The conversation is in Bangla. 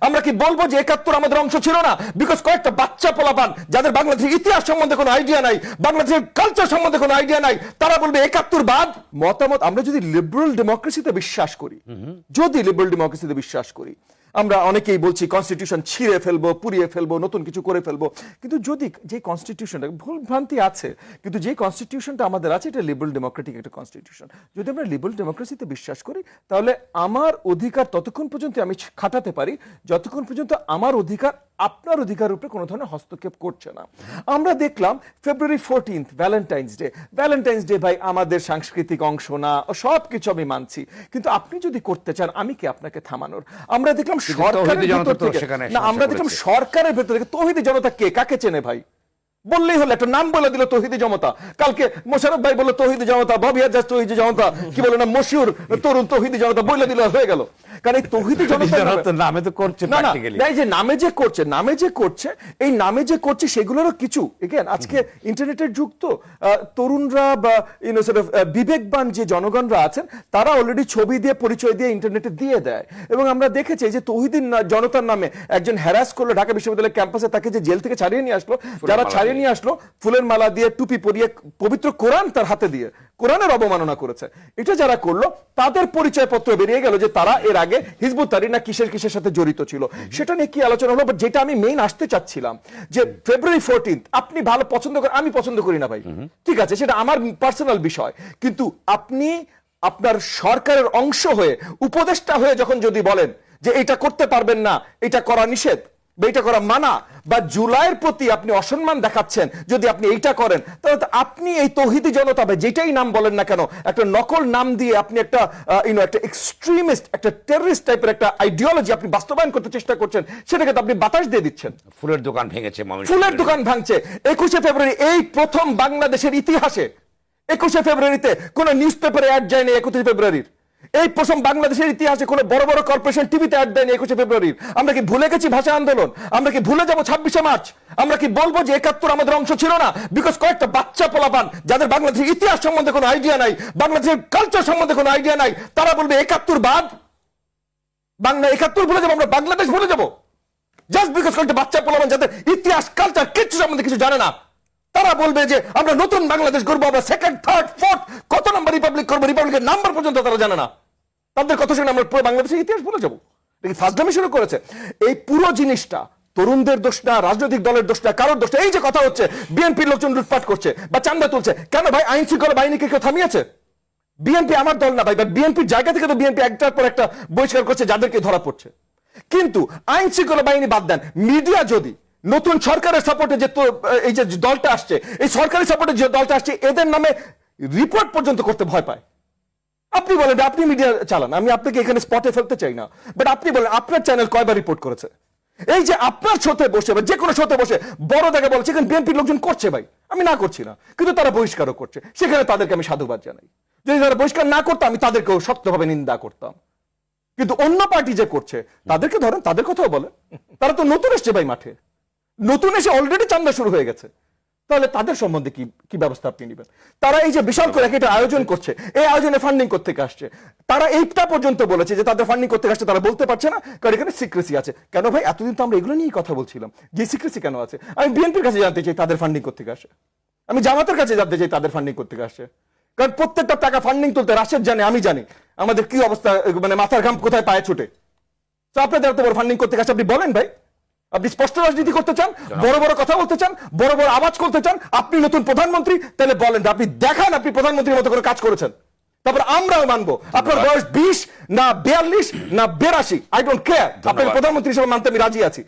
আমরা কি বলবো যে 71 আমাদের অংশ ছিল না? বিকজ কয়েকটা বাচ্চা পোলাপান যাদের বাংলাদেশের ইতিহাস সম্বন্ধে কোনো আইডিয়া নাই, বাংলাদেশের কালচার সম্বন্ধে কোনো আইডিয়া নাই, তারা বলবে 71 বাদ মতামত। আমরা যদি লিবারেল ডেমোক্রেসিতে বিশ্বাস করি, আমরা অনেকেই বলছি কনস্টিটিউশন ছিঁড়ে ফেলবো, পুড়িয়ে ফেলবো, নতুন কিছু করে ফেলবো, কিন্তু যদি যে কনস্টিটিউশনটা ভুল ভ্রান্তি আছে, কিন্তু যে কনস্টিটিউশনটা আমাদের আছে এটা লিবারেল ডেমোক্রেটিক একটা কনস্টিটিউশন। যদি আমরা লিবারেল ডেমোক্রেসিতে বিশ্বাস করি, তাহলে আমার অধিকার ততক্ষণ পর্যন্ত আমি খাটাতে পারি যতক্ষণ পর্যন্ত আমার অধিকার আপনার অধিকার উপরে কোনো ধরনের হস্তক্ষেপ করছে না। আমরা দেখলাম ফেব্রুয়ারি 14 ভ্যালেন্টাইন্স ডে ভাই আমাদের সাংস্কৃতিক অংশ না, সব কিছু আমি মানছি, কিন্তু আপনি যদি করতে চান আমি কি আপনাকে থামানোর? আমরা দেখলাম সরকারের ভেতর থেকে, না আমরা দেখলাম সরকারের ভেতর থেকে তৌহিদি জনতা কে কাকে চেনে ভাই? বললেই হলো, একটা নাম বলে দিল তৌহিদি জনতা। কালকে মোশাররফ ভাই বলল তৌহিদি জনতা, ববি আজাদ তৌহিদি জনতা, কি বলে না মশিউর তরুণ তৌহিদি জনতা বলে দিল, হয়ে গেল। কারণ এই তৌহিদি জনতা নামে তো করছে, যে নামে যে করছে এই নামে যে করছে সেগুলোরও কিছু এগেন আজকে ইন্টারনেটের যুগ, তো তরুণরা বা বিবেকবান যে জনগণরা আছেন তারা অলরেডি ছবি দিয়ে পরিচয় দিয়ে ইন্টারনেটে দিয়ে দেয়। এবং আমরা দেখেছি যে তৌহিদি জনতার নামে একজন হ্যারাস করলো ঢাকা বিশ্ববিদ্যালয়ের ক্যাম্পাসে, তাকে যে জেল থেকে ছাড়িয়ে নিয়ে আসলো, যারা ছাড়িয়ে নিয়ে আসলো ফুলের মালা দিয়ে, টুপি পরিয়ে, পবিত্র কোরআন তার হাতে দিয়ে কোরআনের অবমাননা করেছে, এটা যারা করলো তাদের পরিচয় পত্র বেরিয়ে গেল যে তারা এর আগে হিজবুত তাহরির না কিসের সাথে জড়িত ছিল। সেটা নিয়ে কি আলোচনা হলো, বাট যেটা আমি মেইন আসতে চাচ্ছিলাম যে ফেব্রুয়ারি 14 আপনি ভালো পছন্দ করেন, আমি পছন্দ করি না ভাই, ঠিক আছে, সেটা আমার পার্সোনাল বিষয়, কিন্তু আপনি আপনার সরকারের অংশ হয়ে উপদেষ্টা হয়ে যখন যদি বলেন যে এটা করতে পারবেন না, এটা করা নিষেধ বা এটা করা মানা, বা জুলাইয়ের প্রতি আপনি অসম্মান দেখাচ্ছেন যদি আপনি এইটা করেন, তাহলে আপনি এই তৌহিদি জনতা বা যেটাই নাম বলেন না কেন, একটা নকল নাম দিয়ে আপনি একটা একটা এক্সট্রিমিস্ট, একটা টেররিস্ট টাইপের একটা আইডিওলজি আপনি বাস্তবায়ন করতে চেষ্টা করছেন, সেটাকে তো আপনি বাতাস দিয়ে দিচ্ছেন। ফুলের দোকান ভেঙেছে, ফুলের দোকান ভাঙছে 21শে ফেব্রুয়ারি, এই প্রথম বাংলাদেশের ইতিহাসে 21শে ফেব্রুয়ারিতে কোন নিউজ পেপারে অ্যাড যায়নি 31 ফেব্রুয়ারির, এই প্রথম বাংলাদেশের ইতিহাসে কোনো বড় বড় কর্পোরেশন টিভিতে অ্যাড দেয়নি 21শে ফেব্রুয়ারির। আমরা কি ভুলে গেছি ভাষা আন্দোলন? আমরা কি ভুলে যাব 26শে মার্চ? আমরা কি বলবো যে 71 আমাদের অংশ ছিল না? বিকজ কয়েকটা বাচ্চা পোলাপান যাদের বাংলাদেশের ইতিহাস সম্বন্ধে কোনো আইডিয়া নাই, বাংলাদেশের কালচার সম্বন্ধে কোনো আইডিয়া নাই, তারা বলবে 71 বাদ, বাংলা 71 ভুলে যাবো, আমরা বাংলাদেশ ভুলে যাবো, জাস্ট বিকজ কয়েকটা বাচ্চা পোলাপান যাদের ইতিহাস কালচার কিছু সম্বন্ধে কিছু জানে না, তারা বলবে যে আমরা নতুন বাংলাদেশ গড়বো, আমরা সেকেন্ড, থার্ড, ফোর্থ কত নাম্বার রিপাবলিক করবো, রিপাবলিকের নাম্বার পর্যন্ত তারা জানে না। তাদের কথা শুনে আমরা পুরো বাংলাদেশের ইতিহাস ভুলে যাবো। ফাজলামি শুরু করেছে। এই পুরো জিনিসটা তরুণদের দোষ না, রাজনৈতিক দলের দোষ না, কারোর দোষ না। এই যে কথা হচ্ছে বিএনপির লোকজন লুটপাট করছে বা চান্দা তুলছে, কেন ভাই আইন শৃঙ্খলা বাহিনীকে কেউ থামিয়েছে? বিএনপি আমার দল না ভাই, বিএনপির জায়গা থেকে তো বিএনপি একটার পর একটা বহিষ্কার করছে যাদেরকে ধরা পড়ছে, কিন্তু আইন শৃঙ্খলা বাহিনী বাদ দেন, মিডিয়া যদি নতুন সরকারের সাপোর্টে যে এই যে দলটা আসছে, এই সরকারি সাপোর্টে যে দলটা আসছে, এদের নামে রিপোর্ট পর্যন্ত করতে ভয় পায়। আপনি বলেন আপনি মিডিয়া চালান, আমি আপনাকে এখানে স্পটে ফেলতে চাই না, বাট আপনি বলেন আপনার চ্যানেল কয়বার রিপোর্ট করেছে? এই যে আপনার শোতে বসে বা যে কোনো শোতে বসে বড় দেখা বলছে এখানে বিএনপির লোকজন করছে ভাই, আমি না করছি না, কিন্তু তারা বহিষ্কারও করছে, সেখানে তাদেরকে আমি সাধুবাদ জানাই। যদি তারা বহিষ্কার না করতাম আমি তাদেরকেও শক্তভাবে নিন্দা করতাম, কিন্তু অন্য পার্টি যে করছে তাদেরকে ধরেন, তাদের কথাও বলেন। তারা তো নতুন এসছে ভাই, মাঠে নতুন এসে অলরেডি চান্দা শুরু হয়ে গেছে, তাহলে তাদের সম্বন্ধে কি ব্যবস্থা আপনি নেবেন? তারা এই যে বিশাল করে একটা আয়োজন করছে, এই আয়োজনে ফান্ডিং করতে আসছে, তারা এইটা পর্যন্ত বলেছে যে তাদের ফান্ডিং করতে আসছে, তারা বলতে পারছে না কারণ এখানে সিক্রেসি আছে। কেন ভাই? এতদিন তো আমরা এগুলো নিয়েই কথা বলছিলাম, যে সিক্রেসি কেন আছে? আমি বিএনপির কাছে জানতে চাই তাদের ফান্ডিং করতে আসে, আমি জামাতের কাছে জানতে চাই তাদের ফান্ডিং করতে আসে, কারণ প্রত্যেকটা টাকা ফান্ডিং তুলতে রাশেদ জানে, আমি জানি আমাদের কি অবস্থা, মানে মাথার ঘাম কোথায় পায়ে ছুটে। তো আপনাদের এত বড় ফান্ডিং করতে আসে, আপনি বলেন ভাই, আপনি স্পষ্ট রাজনীতি করতে চান, বড় বড় কথা বলতে চান, বড় বড় আওয়াজ করতে চান, আপনি নতুন প্রধানমন্ত্রী, তাহলে বলেন, আপনি দেখান আপনি প্রধানমন্ত্রীর মতো করে কাজ করেছেন, তারপর আমরাও মানবো। আপনার বয়স 20 না 42 না 82, আই ডোন্ট কেয়ার, আপনার প্রধানমন্ত্রী হিসেবে মানতে আমি রাজি আছি।